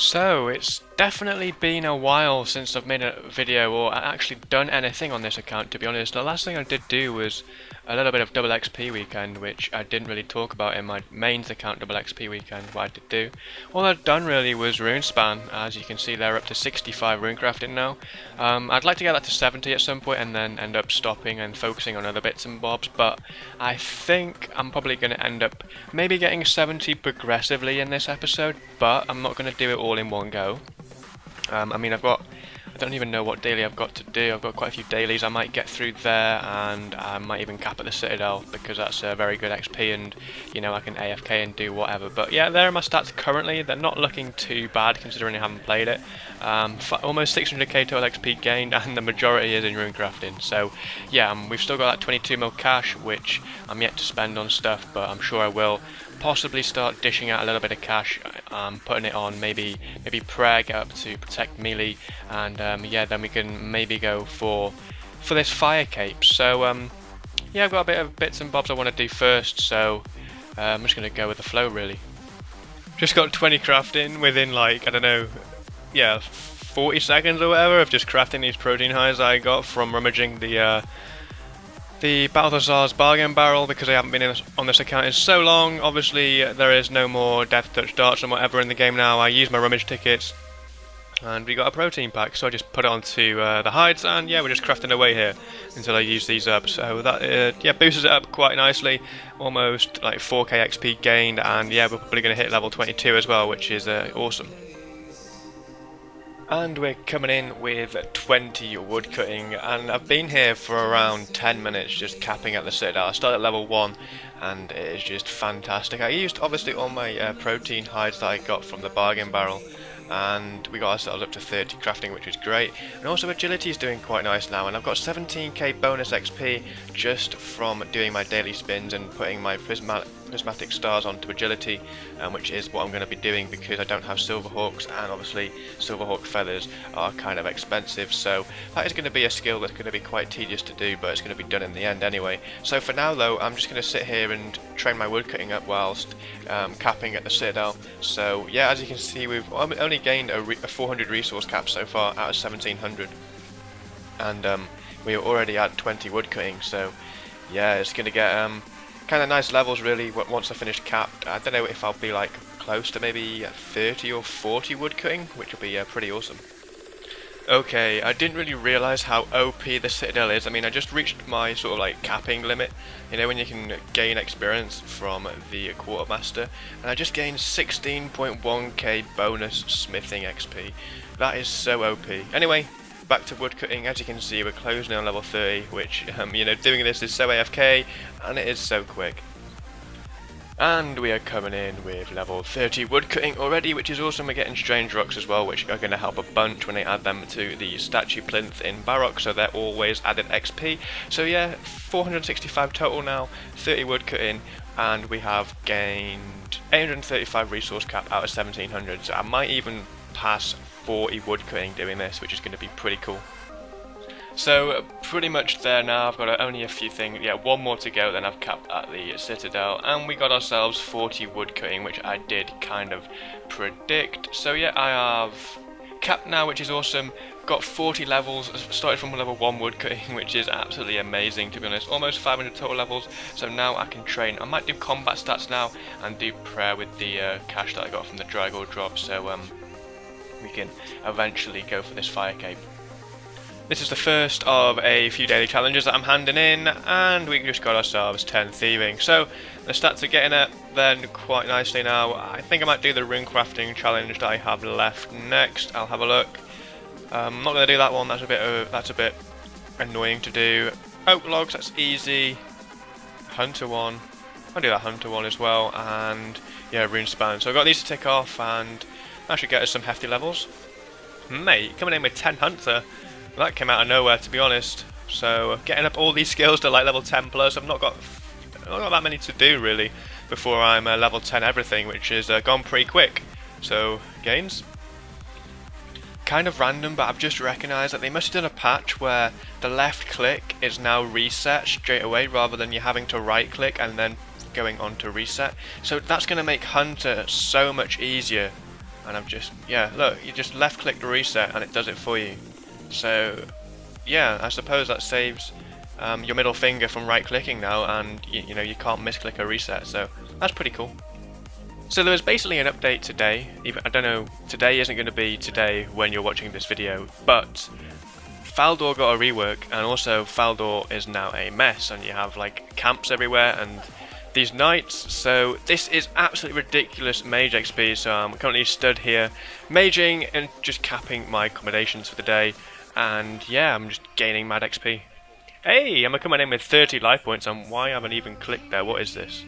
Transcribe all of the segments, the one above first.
So, it's definitely been a while since I've made a video or actually done anything on this account, to be honest. The last thing I did do was a little bit of double XP weekend, which I didn't really talk about in my mains account double XP weekend, what I did do. All I'd done really was runespan. As you can see, they're up to 65 runecrafting now. I'd like to get that to 70 at some point and then end up stopping and focusing on other bits and bobs, but I think I'm probably going to end up maybe getting 70 progressively in this episode, but I'm not going to do it all in one go. I mean, I don't even know what daily I've got to do. I've got quite a few dailies I might get through there, and I might even cap at the Citadel because that's a very good XP, and you know, I can AFK and do whatever. But yeah, there are my stats currently. They're not looking too bad considering I haven't played it. Almost 600k total XP gained, and the majority is in runecrafting. So yeah, we've still got that 22 mil cash, which I'm yet to spend on stuff, but I'm sure I will. Possibly start dishing out a little bit of cash, putting it on maybe Preg up to protect melee, and yeah, then we can maybe go for this fire cape. So yeah, I've got a bit of bits and bobs I want to do first, so I'm just going to go with the flow really. Just got 20 crafting within, like, I don't know, yeah, 40 seconds or whatever of just crafting these protein highs I got from rummaging the Balthazar's bargain barrel, because I haven't been on this account in so long. Obviously there is no more death touch darts and whatever in the game now. I use my rummage tickets and we got a protein pack, so I just put it onto the hides, and yeah, we're just crafting away here until I use these up. So that yeah, boosts it up quite nicely, almost like 4k XP gained, and yeah, we're probably going to hit level 22 as well, which is awesome. And we're coming in with 20 wood cutting, and I've been here for around 10 minutes just capping at the Citadel. I started at level 1 and it is just fantastic. I used obviously all my protein hides that I got from the bargain barrel, and we got ourselves up to 30 crafting, which is great. And also agility is doing quite nice now, and I've got 17k bonus XP just from doing my daily spins and putting my prismatic stars onto agility, which is what I'm going to be doing because I don't have silverhawks, and obviously silverhawk feathers are kind of expensive, so that is going to be a skill that's going to be quite tedious to do, but it's going to be done in the end anyway. So for now though, I'm just going to sit here and train my wood cutting up whilst capping at the Citadel. So yeah, as you can see, we've only gained a 400 resource cap so far out of 1700, and we are already at 20 wood cutting, so yeah, it's going to get kind of nice levels really once I finish capped. I don't know if I'll be like close to maybe 30 or 40 wood cutting, which will be pretty awesome. Okay, I didn't really realise how OP the Citadel is. I mean, I just reached my sort of like capping limit, you know, when you can gain experience from the Quartermaster, and I just gained 16.1k bonus smithing XP. That is so OP. Anyway, back to woodcutting. As you can see, we're closing on level 30, which, you know, doing this is so AFK, and it is so quick. And we are coming in with level 30 woodcutting already, which is awesome. We're getting strange rocks as well, which are going to help a bunch when I add them to the statue plinth in Barrock, so they're always added XP. So yeah, 465 total now, 30 woodcutting, and we have gained 835 resource cap out of 1700, so I might even pass 40 woodcutting doing this, which is going to be pretty cool. So pretty much there now. I've got only a few things, yeah, one more to go, then I've capped at the Citadel, and we got ourselves 40 woodcutting, which I did kind of predict. So yeah, I have capped now, which is awesome. Got 40 levels, started from level 1 woodcutting, which is absolutely amazing, to be honest. Almost 500 total levels, so now I can train. I might do combat stats now and do prayer with the cash that I got from the dry gold drop, so we can eventually go for this fire cape. This is the first of a few daily challenges that I'm handing in, and we just got ourselves 10 thieving. So the stats are getting up then quite nicely now. I think I might do the rune crafting challenge that I have left next. I'll have a look. I'm not going to do that one. That's a bit annoying to do. Oak logs, that's easy. Hunter one. I'll do that hunter one as well, and yeah, rune span. So I've got these to tick off, and that should get us some hefty levels. Mate, coming in with 10 hunter. That came out of nowhere, to be honest. So getting up all these skills to like level 10 plus. I've not got that many to do really before I'm level 10 everything, which is gone pretty quick. So gains. Kind of random, but I've just recognised that they must have done a patch where the left click is now reset straight away rather than you having to right click and then going on to reset. So that's going to make Hunter so much easier. and I've just, yeah, look, you just left click the reset and it does it for you. So yeah, I suppose that saves your middle finger from right clicking now, and you know, you can't misclick a reset, so that's pretty cool. So there was basically an update today. Even, I don't know, today isn't going to be today when you're watching this video, but Faldor got a rework, and also Faldor is now a mess, and you have like camps everywhere and these knights. So this is absolutely ridiculous mage XP. So I'm currently stood here maging and just capping my accommodations for the day, and yeah, I'm just gaining mad XP. Hey, I'm coming in with 30 life points, and why haven't I even clicked there? What is this?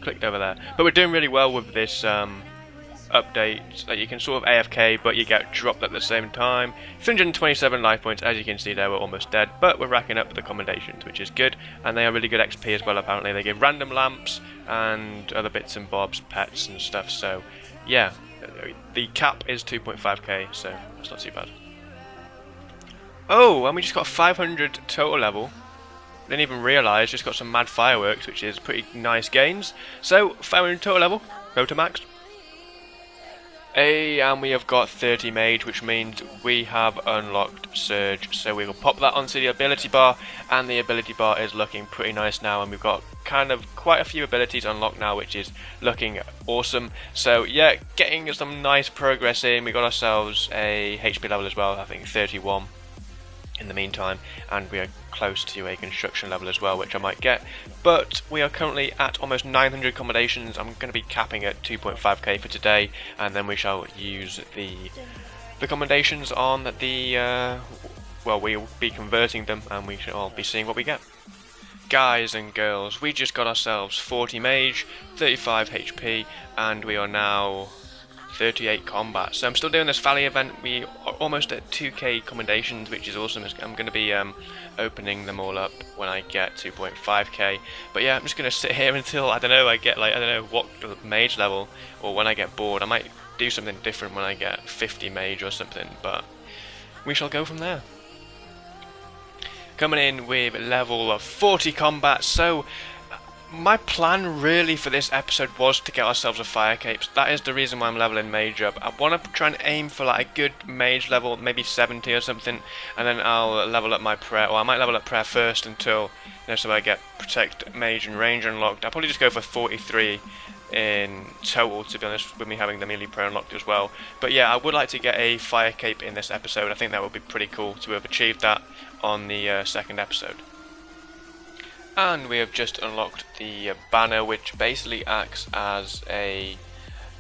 Clicked over there. But we're doing really well with this update, that you can sort of AFK but you get dropped at the same time. 327 life points, as you can see there, we're almost dead, but we're racking up the commendations, which is good, and they are really good XP as well. Apparently they give random lamps and other bits and bobs, pets and stuff. So yeah, the cap is 2.5k, so it's not too bad. Oh, and we just got 500 total level. Didn't even realise, just got some mad fireworks, which is pretty nice gains. So 500 total level, go to max. Hey, and we have got 30 mage, which means we have unlocked Surge. So we will pop that onto the ability bar, and the ability bar is looking pretty nice now, and we've got kind of quite a few abilities unlocked now, which is looking awesome. So yeah, getting some nice progress in. We got ourselves a HP level as well, I think 31 in the meantime, and we are close to a construction level as well, which I might get, but we are currently at almost 900 accommodations. I'm going to be capping at 2.5k for today, and then we shall use the accommodations on the well, we'll be converting them, and we shall be seeing what we get. Guys and girls, we just got ourselves 40 mage, 35 HP, and we are now 38 combat. So I'm still doing this Valley event. We are almost at 2k commendations, which is awesome. I'm going to be opening them all up when I get 2.5k. But yeah, I'm just going to sit here until, I don't know, I get like, I don't know what mage level, or when I get bored. I might do something different when I get 50 mage or something, but we shall go from there. Coming in with level of 40 combat. So my plan really for this episode was to get ourselves a fire cape. That is the reason why I'm leveling mage up. I want to try and aim for like a good mage level, maybe 70 or something, and then I'll level up my prayer, or I might level up prayer first until, you know, so I get protect, mage and range unlocked. I'll probably just go for 43 in total, to be honest, with me having the melee prayer unlocked as well. But yeah, I would like to get a fire cape in this episode. I think that would be pretty cool to have achieved that on the second episode. And we have just unlocked the banner, which basically acts as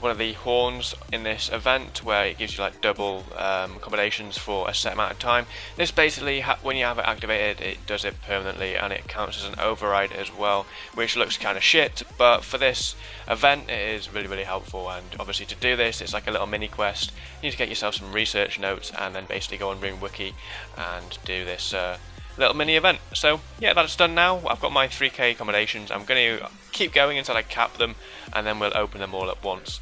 one of the horns in this event, where it gives you like double accommodations for a set amount of time. This basically, when you have it activated, it does it permanently, and it counts as an override as well, which looks kind of shit, but for this event it is really, really helpful. And obviously to do this, it's like a little mini quest. You need to get yourself some research notes, and then basically go on RuneWiki and do this little mini event. So yeah, that's done now. I've got my 3k accommodations. I'm going to keep going until I cap them, and then we'll open them all at once.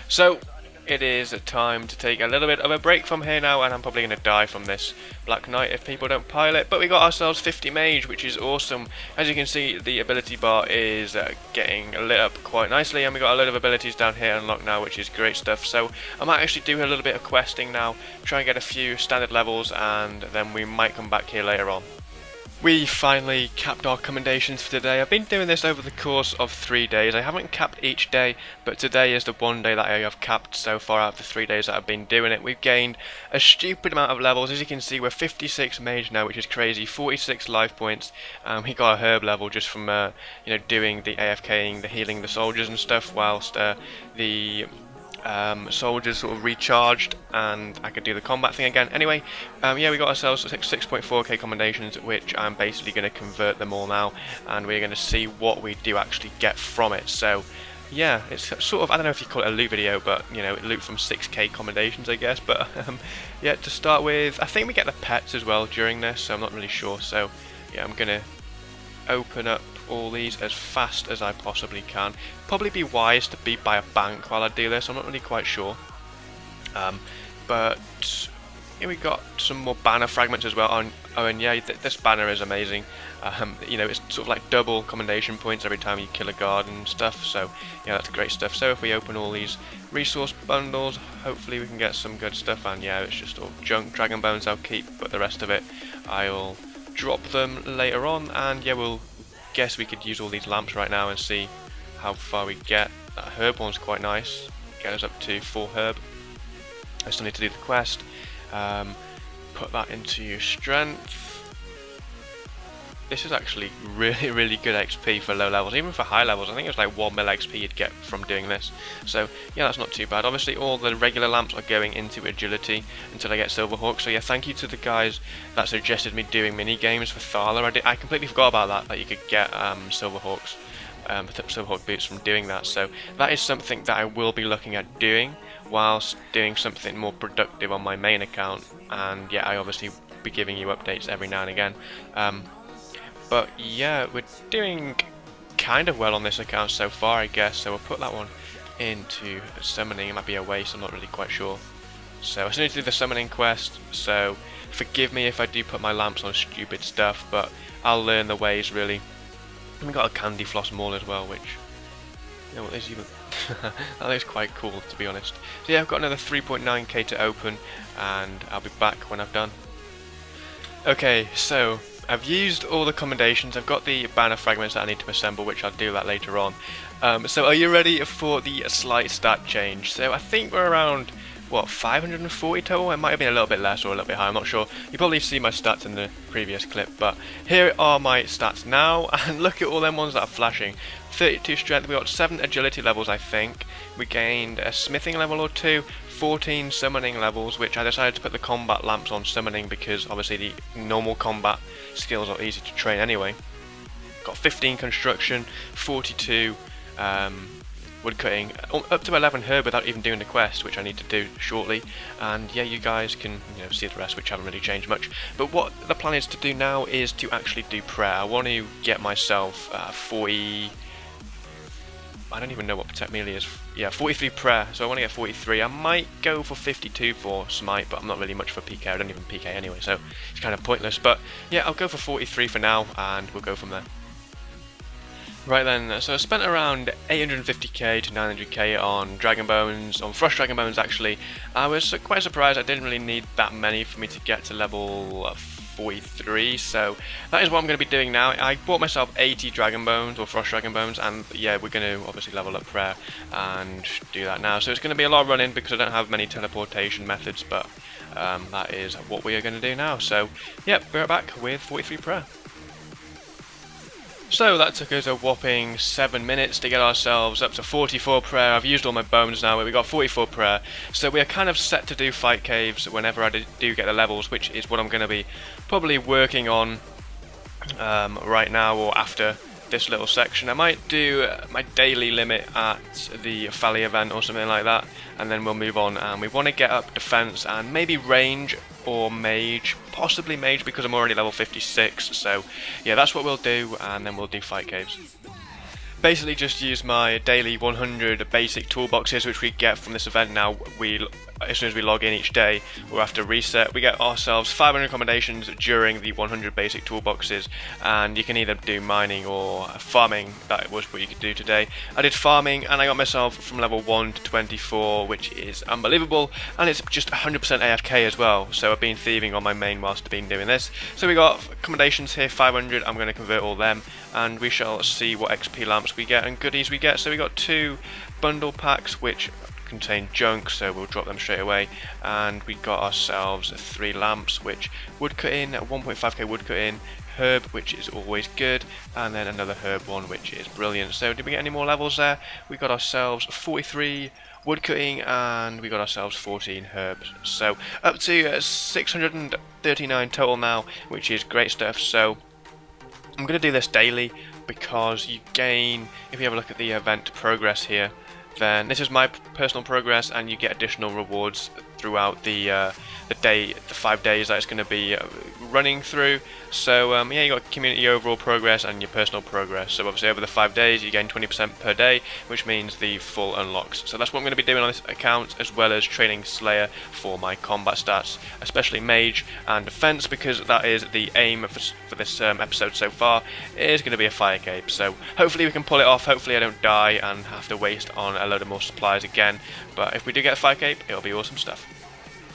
So it is time to take a little bit of a break from here now, and I'm probably going to die from this Black Knight if people don't pile it. But we got ourselves 50 mage, which is awesome. As you can see, the ability bar is getting lit up quite nicely, and we got a lot of abilities down here unlocked now, which is great stuff. So I might actually do a little bit of questing now, try and get a few standard levels, and then we might come back here later on. We finally capped our commendations for today. I've been doing this over the course of 3 days. I haven't capped each day, but today is the one day that I have capped so far out of the 3 days that I've been doing it. We've gained a stupid amount of levels. As you can see, we're 56 mage now, which is crazy. 46 life points. We got a herb level just from you know, doing the AFKing, the healing the soldiers and stuff, whilst the soldiers sort of recharged, and I could do the combat thing again. Anyway, yeah, we got ourselves 6.4k commendations, which I'm basically going to convert them all now, and we're going to see what we do actually get from it. So yeah, it's sort of, I don't know if you call it a loot video, but you know, loot from 6k commendations, I guess. But yeah, to start with, I think we get the pets as well during this, so I'm not really sure. So yeah, I'm going to open up all these as fast as I possibly can. Probably be wise to be by a bank while I do this. I'm not really quite sure, but here we got some more banner fragments as well. Oh, and yeah, this banner is amazing. You know, it's sort of like double commendation points every time you kill a guard and stuff. So yeah, that's great stuff. So if we open all these resource bundles, hopefully we can get some good stuff. And yeah, it's just all junk. Dragon bones I'll keep, but the rest of it I'll drop them later on. And yeah, we'll guess we could use all these lamps right now and see how far we get. That herb one's quite nice. Get us up to 4 herb. I still need to do the quest. Put that into strength. This is actually really good XP for low levels, even for high levels. I think it was like 1 mil XP you'd get from doing this. So yeah, that's not too bad. Obviously all the regular lamps are going into agility until I get Silverhawk. So yeah, thank you to the guys that suggested me doing mini games for Tharla. I completely forgot about that you could get Silverhawks. Silverhawk boots from doing that, so that is something that I will be looking at doing whilst doing something more productive on my main account. And yeah, I obviously be giving you updates every now and again, but yeah, we're doing kind of well on this account so far, I guess. So we'll put that one into summoning. It might be a waste, I'm not really quite sure. So I still need to do the summoning quest, so forgive me if I do put my lamps on stupid stuff, but I'll learn the ways really. And we got a candy floss maul as well, which, you know what, is even that looks quite cool, to be honest. So yeah, I've got another 3.9k to open, and I'll be back when I've done. Okay, so I've used all the commendations. I've got the banner fragments that I need to assemble, which I'll do that later on. So are you ready for the slight stat change? So I think we're around, what, 540 total? It might have been a little bit less or a little bit higher, I'm not sure. You probably see my stats in the previous clip, but here are my stats now, and look at all them ones that are flashing. 32 strength, we got 7 agility levels I think. We gained a smithing level or 2, 14 summoning levels, which I decided to put the combat lamps on summoning because obviously the normal combat skills are easy to train anyway. Got 15 construction, 42 woodcutting, up to 11 herb without even doing the quest, which I need to do shortly. And yeah, you guys can see the rest, which haven't really changed much. But what the plan is to do now is to actually do prayer. I want to get myself 40. I don't even know what protect melee is. Yeah, 43 prayer. So I want to get 43. I might go for 52 for smite, but I'm not really much for PK. I don't even PK anyway, so it's kind of pointless. But yeah, I'll go for 43 for now, and we'll go from there. Right then, so I spent around 850k to 900k on Dragon Bones, on Frost Dragon Bones actually. I was quite surprised I didn't really need that many for me to get to level 43, so that is what I'm going to be doing now. I bought myself 80 Dragon Bones, or Frost Dragon Bones, and yeah, we're going to obviously level up prayer and do that now. So it's going to be a lot of running because I don't have many teleportation methods, but that is what we are going to do now. So yep, we're back with 43 prayer. So that took us a whopping 7 minutes to get ourselves up to 44 prayer. I've used all my bones now, but we got 44 prayer. So we are kind of set to do fight caves whenever I do get the levels, which is what I'm going to be probably working on right now or after this little section. I might do my daily limit at the Fally event or something like that, and then we'll move on. And we want to get up defense and maybe range or mage, possibly mage because I'm already level 56. So yeah, that's what we'll do, and then we'll do fight caves. Basically just use my daily 100 basic toolboxes which we get from this event. Now as soon as we log in each day, we'll have to reset. We get ourselves 500 accommodations during the 100 basic toolboxes, and you can either do mining or farming. That was what you could do today. I did farming and I got myself from level 1 to 24, which is unbelievable, and it's just 100% AFK as well. So I've been thieving on my main whilst I've been doing this. So we got accommodations here, 500. I'm going to convert all them, and we shall see what XP lamps we get and goodies we get. So we got 2 bundle packs which contain junk, so we'll drop them straight away. And we got ourselves 3 lamps which wood cut in, 1.5k wood cut in, herb which is always good, and then another herb one which is brilliant. So did we get any more levels there? We got ourselves 43 wood cutting and we got ourselves 14 herbs, so up to 639 total now, which is great stuff. So I'm going to do this daily because you gain, if you have a look at the event progress here, then this is my personal progress, and you get additional rewards throughout the 5 days that it's going to be running through. So yeah, you got community overall progress and your personal progress. So obviously over the 5 days you gain 20% per day, which means the full unlocks. So that's what I'm going to be doing on this account, as well as training Slayer for my combat stats, especially mage and defense, because that is the aim for this episode so far. It is going to be a fire cape, so hopefully we can pull it off. Hopefully I don't die and have to waste on a load of more supplies again, but if we do get a fire cape, it'll be awesome stuff.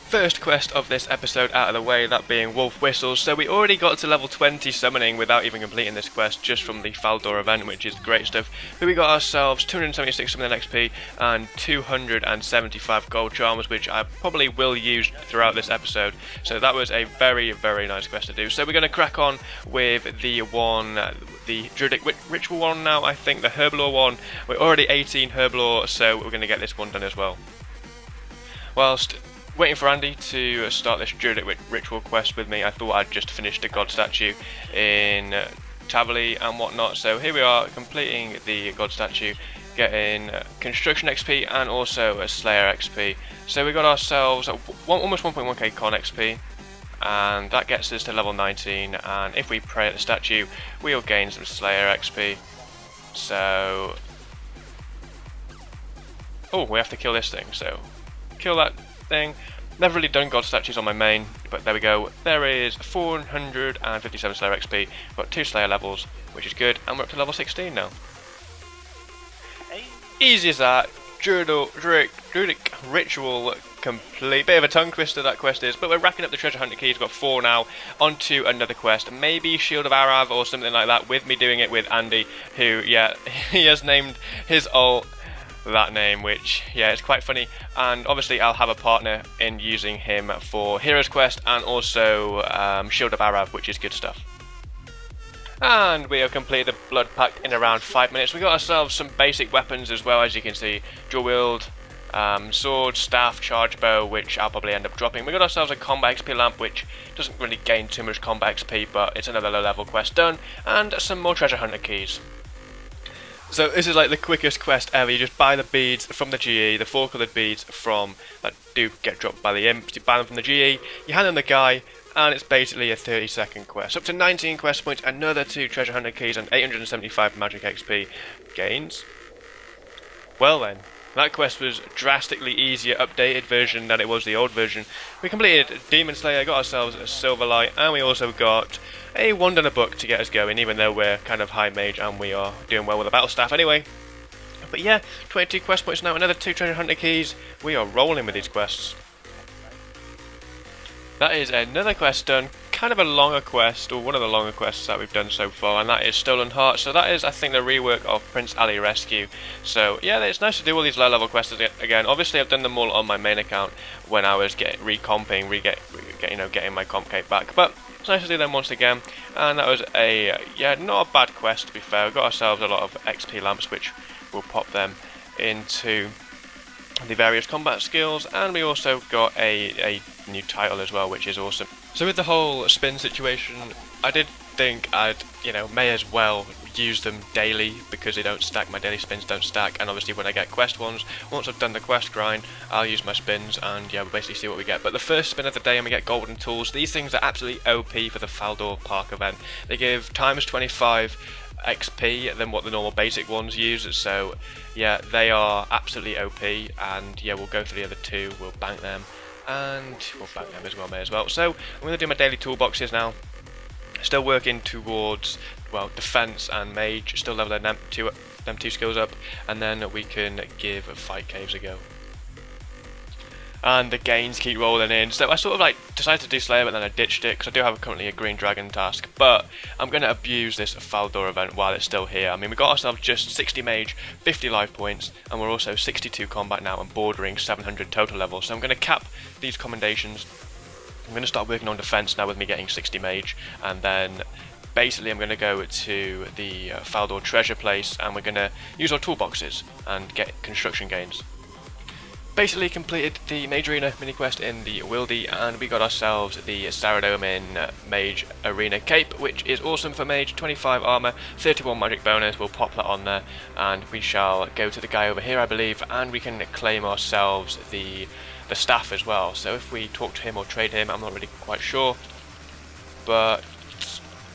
First quest of this episode out of the way, that being Wolf Whistles. So we already got to level 20 summoning without even completing this quest, just from the Faldor event, which is great stuff. But we got ourselves 276 summoning XP and 275 gold charms, which I probably will use throughout this episode. So that was a very, very nice quest to do. So we're going to crack on with the Druidic Ritual one now, I think, the Herblore one. We're already 18 Herblore, so we're going to get this one done as well. Whilst waiting for Andy to start this Druidic Ritual quest with me, I thought I'd just finish the God statue in Tavali and whatnot. So here we are, completing the God statue, getting construction XP and also a Slayer XP. So we got ourselves almost 1.1k con XP, and that gets us to level 19. And if we pray at the statue, we'll gain some Slayer XP. So, oh, we have to kill this thing. So kill that thing. Never really done god statues on my main, but there we go. There is 457 Slayer XP. We've got 2 Slayer levels, which is good, and we're up to level 16 now. Easy as that. Druidic Ritual complete. Bit of a tongue twister that quest is, but we're racking up the treasure hunter keys. We've got 4 now. On to another quest, maybe Shield of Arav or something like that, with me doing it with Andy, who, yeah, he has named his ult that name, which, yeah, it's quite funny. And obviously I'll have a partner in using him for Hero's Quest and also Shield of Arav, which is good stuff. And we have completed the Blood Pact in around 5 minutes. We got ourselves some basic weapons as well, as you can see. Dual wield, sword, staff, charge bow, which I'll probably end up dropping. We got ourselves a combat XP lamp, which doesn't really gain too much combat XP, but it's another low level quest done. And some more treasure hunter keys. So this is like the quickest quest ever. You just buy the beads from the GE, the 4 coloured beads from that do get dropped by the imps. You buy them from the GE, you hand them the guy, and it's basically a 30-second quest. Up to 19 quest points, another 2 treasure hunter keys, and 875 magic XP gains. Well then, that quest was drastically easier, updated version than it was the old version. We completed Demon Slayer, got ourselves a Silverlight, and we also got a wand and a book to get us going, even though we're kind of high mage and we are doing well with the battle staff anyway. But yeah, 22 quest points now, another 2 treasure hunter keys. We are rolling with these quests. That is another quest done, kind of a longer quest, or one of the longer quests that we've done so far, and that is Stolen Heart. So that is, I think, the rework of Prince Ali Rescue. So yeah, it's nice to do all these low level quests again. Obviously I've done them all on my main account when I was recomping, getting my comp cape back, but it's nice to do them once again. And that was a, yeah, not a bad quest to be fair. We got ourselves a lot of XP lamps, which we'll pop them into the various combat skills, and we also got a new title as well, which is awesome. So with the whole spin situation, I did think I'd, may as well use them daily because they don't stack, my daily spins don't stack, and obviously when I get quest ones, once I've done the quest grind, I'll use my spins and yeah, we'll basically see what we get. But the first spin of the day and we get golden tools. These things are absolutely OP for the Faldor Park event. They give times 25 XP than what the normal basic ones use, so yeah, they are absolutely OP, and yeah, we'll go through the other 2, we'll bank them, and we'll bank them as well, may as well. So I'm going to do my daily toolboxes now, still working towards, well, defense and mage, still leveling them two skills up, and then we can give fight caves a go. And the gains keep rolling in, so I sort of decided to do Slayer, but then I ditched it because I do have currently a Green Dragon task. But I'm going to abuse this Faldor event while it's still here. I mean, we got ourselves just 60 mage, 50 life points, and we're also 62 combat now and bordering 700 total levels. So I'm going to cap these commendations. I'm going to start working on defense now with me getting 60 mage, and then basically I'm going to go to the Faldor treasure place, and we're going to use our toolboxes and get construction gains. basically completed the Mage Arena mini quest in the Wildy, and we got ourselves the Saradomin Mage Arena Cape, which is awesome for Mage. 25 armor, 31 magic bonus. We'll pop that on there, and we shall go to the guy over here, I believe, and we can claim ourselves the staff as well. So if we talk to him or trade him, I'm not really quite sure, but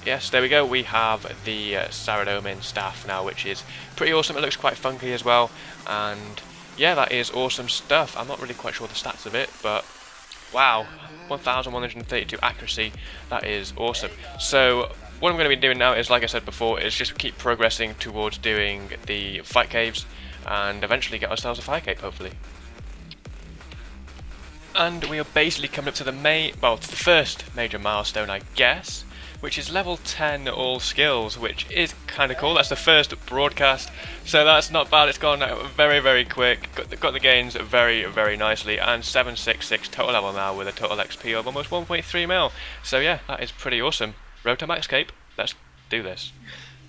yes, there we go. We have the Saradomin staff now, which is pretty awesome. It looks quite funky as well, and yeah, that is awesome stuff. I'm not really quite sure the stats of it, but wow, 1132 accuracy. That is awesome. So what I'm going to be doing now is, like I said before, is just keep progressing towards doing the fight caves and eventually get ourselves a fire cape, hopefully. And we are basically coming up to the first major milestone, I guess, which is level 10 all skills, which is kind of cool. That's the first broadcast, so that's not bad. It's gone very, very quick. Got the gains very, very nicely, and 766 total level now with a total XP of almost 1.3 mil. So yeah, that is pretty awesome. Road to max cape. Let's do this.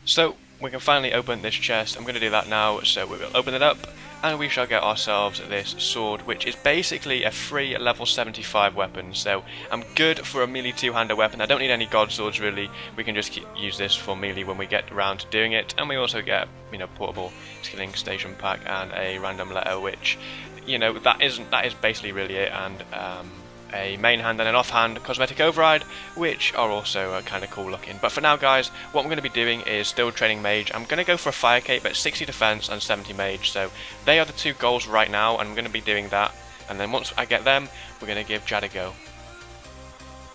So we can finally open this chest. I'm going to do that now. So we will open it up, and we shall get ourselves this sword, which is basically a free level 75 weapon. So I'm good for a melee two-hander weapon. I don't need any god swords really. We can just use this for melee when we get around to doing it. And we also get, you know, portable skilling station pack and a random letter, which, you know, that is basically really it. And a main hand and an offhand cosmetic override, which are also kind of cool looking. But for now, guys, what I'm going to be doing is still training mage. I'm going to go for a fire cape at 60 defense and 70 mage, so they are the two goals right now, and I'm going to be doing that, and then once I get them, we're going to give JAGGS a go.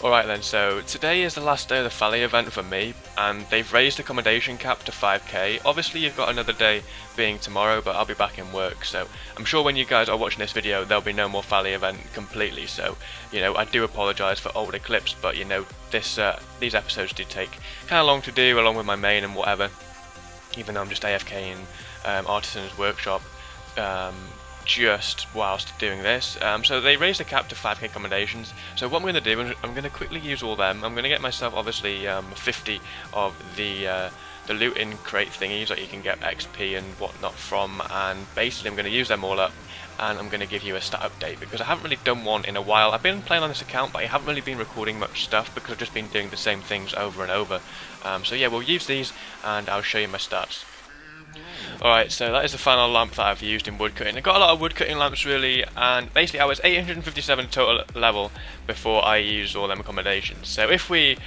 Alright then, so today is the last day of the Valley event for me, and they've raised accommodation cap to 5k. Obviously you've got another day being tomorrow, but I'll be back in work, so I'm sure when you guys are watching this video there'll be no more Valley event completely, so, you know, I do apologise for older clips, but you know, these episodes do take kind of long to do, along with my main and whatever, even though I'm just AFK in Artisan's workshop, just whilst doing this. So they raised the cap to 5k accommodations, so what I'm going to do is I'm going to quickly use all them. I'm going to get myself obviously 50 of the loot in crate thingies that you can get XP and whatnot from, and basically I'm going to use them all up, and I'm going to give you a stat update because I haven't really done one in a while. I've been playing on this account, but I haven't really been recording much stuff because I've just been doing the same things over and over. So yeah, we'll use these and I'll show you my stats. Alright, so that is the final lamp that I've used in woodcutting. I got a lot of woodcutting lamps really, and basically I was 857 total level before I used all them accommodations. So if we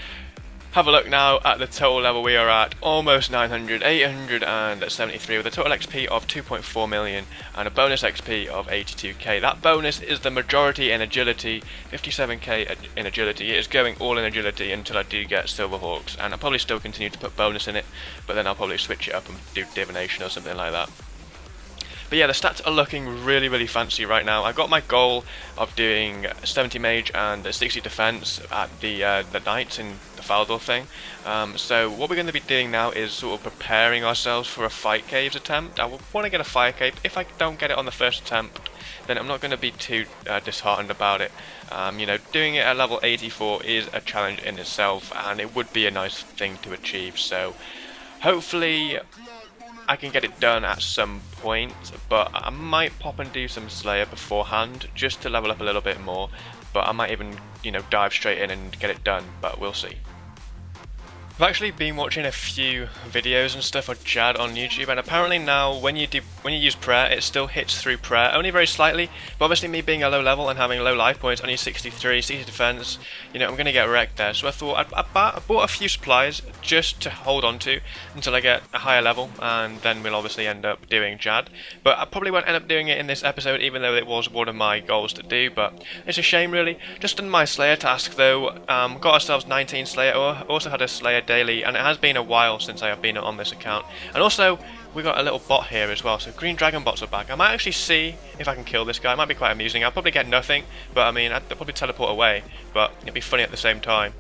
have a look now at the total level, we are at almost 900, 873 with a total XP of 2.4 million and a bonus XP of 82k. That bonus is the majority in agility, 57k in agility. It is going all in agility until I do get Silverhawks, and I'll probably still continue to put bonus in it, but then I'll probably switch it up and do divination or something like that. But yeah, the stats are looking really, really fancy right now. I got my goal of doing 70 mage and 60 defense at the knights in the Faldor thing. So what we're going to be doing now is sort of preparing ourselves for a fight caves attempt. I want to get a fire cape. If I don't get it on the first attempt, then I'm not going to be too disheartened about it. You know, doing it at level 84 is a challenge in itself, and it would be a nice thing to achieve. So hopefully I can get it done at some point, but I might pop and do some Slayer beforehand just to level up a little bit more, but I might even, you know, dive straight in and get it done, but we'll see. I've actually been watching a few videos and stuff of Jad on YouTube, and apparently now when you use prayer, it still hits through prayer, only very slightly, but obviously me being a low level and having low life points, only 63, 60 defense, you know, I'm going to get wrecked there. So I thought I bought a few supplies just to hold on to until I get a higher level, and then we'll obviously end up doing Jad. But I probably won't end up doing it in this episode, even though it was one of my goals to do, but it's a shame really. Just done my Slayer task though, got ourselves 19 Slayer, also had a Slayer daily, and it has been a while since I have been on this account. And also we got a little bot here as well, so green dragon bots are back. I might actually see if I can kill this guy. It might be quite amusing. I'll probably get nothing, but I mean I'll probably teleport away, but it'd be funny at the same time.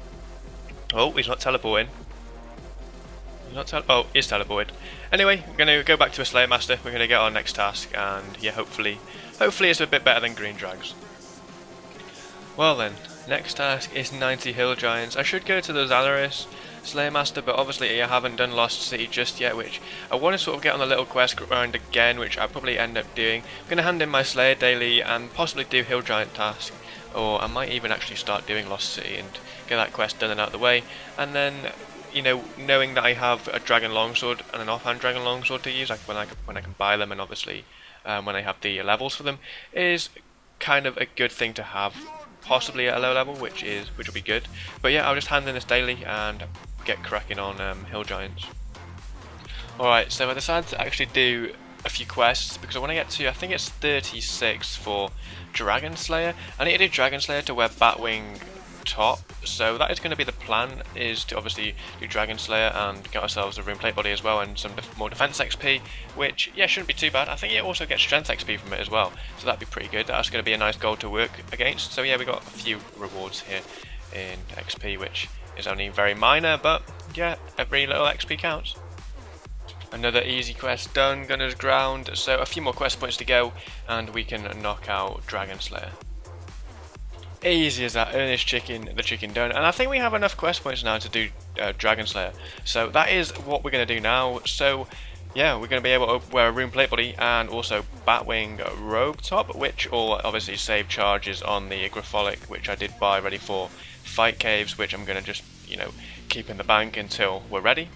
Oh, he's not teleporting. Oh, he's teleported. Anyway, I'm gonna go back to a Slayer Master. We're gonna get our next task, and yeah, hopefully it's a bit better than green drags. Well then, next task is 90 hill giants. I should go to the Zalaris, Slayer Master, but obviously I haven't done Lost City just yet, which I want to sort of get on the little quest grind again, which I'll probably end up doing. I'm going to hand in my Slayer daily and possibly do Hill Giant task, or I might even actually start doing Lost City and get that quest done and out of the way, and then, you know, knowing that I have a Dragon Longsword and an offhand Dragon Longsword to use, like when I can buy them, and obviously when I have the levels for them, is kind of a good thing to have, possibly at a low level, which will be good. But yeah, I'll just hand in this daily and get cracking on Hill Giants. Alright, so I decided to actually do a few quests because I want to get to, I think it's 36 for Dragon Slayer. I need to do Dragon Slayer to wear Batwing top, so that is going to be the plan, is to obviously do Dragon Slayer and get ourselves a rune plate body as well, and some more defense XP, which, yeah, shouldn't be too bad. I think you also get strength XP from it as well, so that'd be pretty good. That's going to be a nice goal to work against. So yeah, we got a few rewards here in XP, which is only very minor, but yeah, every little XP counts. Another easy quest done, Gunner's Ground, so a few more quest points to go and we can knock out Dragon Slayer. Easy as that, earn this chicken, the chicken done, and I think we have enough quest points now to do Dragon Slayer, so that is what we're going to do now. So yeah, we're going to be able to wear a rune plate body and also Batwing robe top, which will obviously save charges on the Grapholic, which I did buy ready for fight caves, which I'm going to just, you know, keep in the bank until we're ready.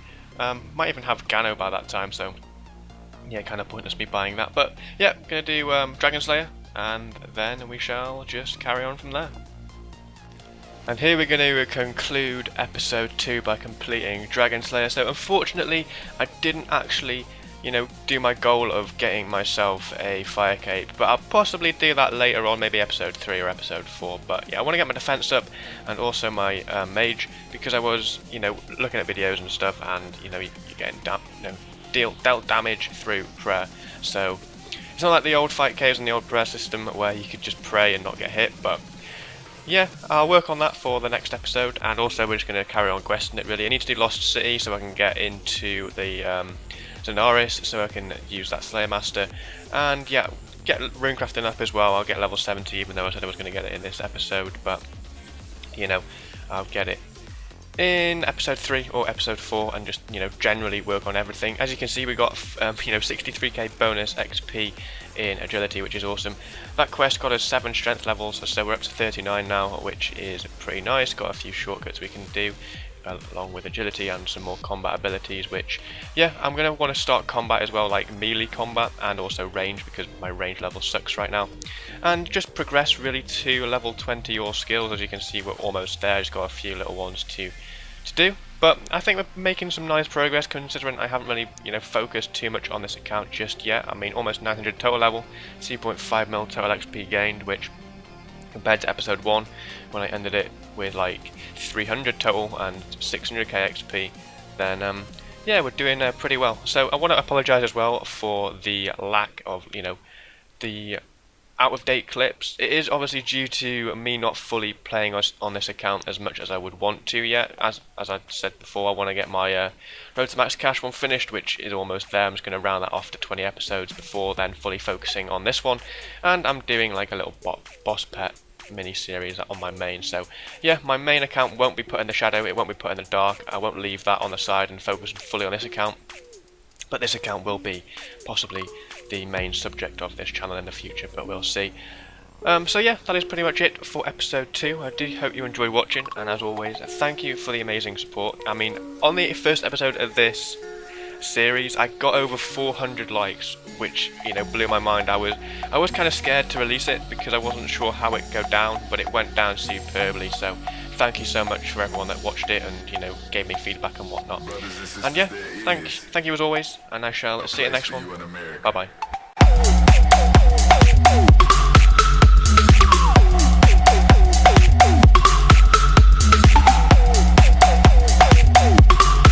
Might even have Gano by that time, so yeah, kind of pointless me buying that, but yeah, going to do Dragon Slayer, and then we shall just carry on from there. And here we're going to conclude episode 2 by completing Dragon Slayer. So unfortunately I didn't actually, you know, do my goal of getting myself a fire cape, but I'll possibly do that later on, maybe episode 3 or episode 4. But yeah, I want to get my defense up and also my mage, because I was, you know, looking at videos and stuff, and you know, you're getting dealt damage through prayer. So it's not like the old fight caves and the old prayer system where you could just pray and not get hit, but yeah, I'll work on that for the next episode, and also we're just going to carry on questing it really. I need to do Lost City so I can get into the Zenaris, so I can use that Slayer Master, and yeah, get runecrafting up as well. I'll get level 70, even though I said I was going to get it in this episode, but you know, I'll get it in episode 3 or episode 4, and just, you know, generally work on everything. As you can see, we got you know, 63k bonus XP in agility, which is awesome. That quest got us 7 strength levels, so we're up to 39 now, which is pretty nice. Got a few shortcuts we can do along with agility and some more combat abilities, which yeah, I'm going to want to start combat as well, like melee combat and also range, because my range level sucks right now, and just progress really to level 20 or skills. As you can see, we're almost there, just got a few little ones to do, but I think we're making some nice progress, considering I haven't really, you know, focused too much on this account just yet. I mean, almost 900 total level, 2.5 mil total XP gained, which compared to episode 1 when I ended it with like 300 total and 600k XP, then yeah, we're doing pretty well. So I want to apologise as well for the lack of, you know, the out-of-date clips. It is obviously due to me not fully playing on this account as much as I would want to yet. As I said before, I want to get my Road to Max Cash one finished, which is almost there. I'm just going to round that off to 20 episodes before then fully focusing on this one, and I'm doing like a little boss pet mini-series on my main. So yeah, my main account won't be put in the shadow, it won't be put in the dark. I won't leave that on the side and focus fully on this account, but this account will be possibly the main subject of this channel in the future, but we'll see. So yeah, that is pretty much it for episode 2. I do hope you enjoy watching, and as always, thank you for the amazing support. I mean, on the first episode of this series, I got over 400 likes, which, you know, blew my mind. I was kind of scared to release it because I wasn't sure how it'd go down, but it went down superbly. So thank you so much for everyone that watched it and, you know, gave me feedback and whatnot. And yeah, thank you as always, and I shall see you next one. Bye bye.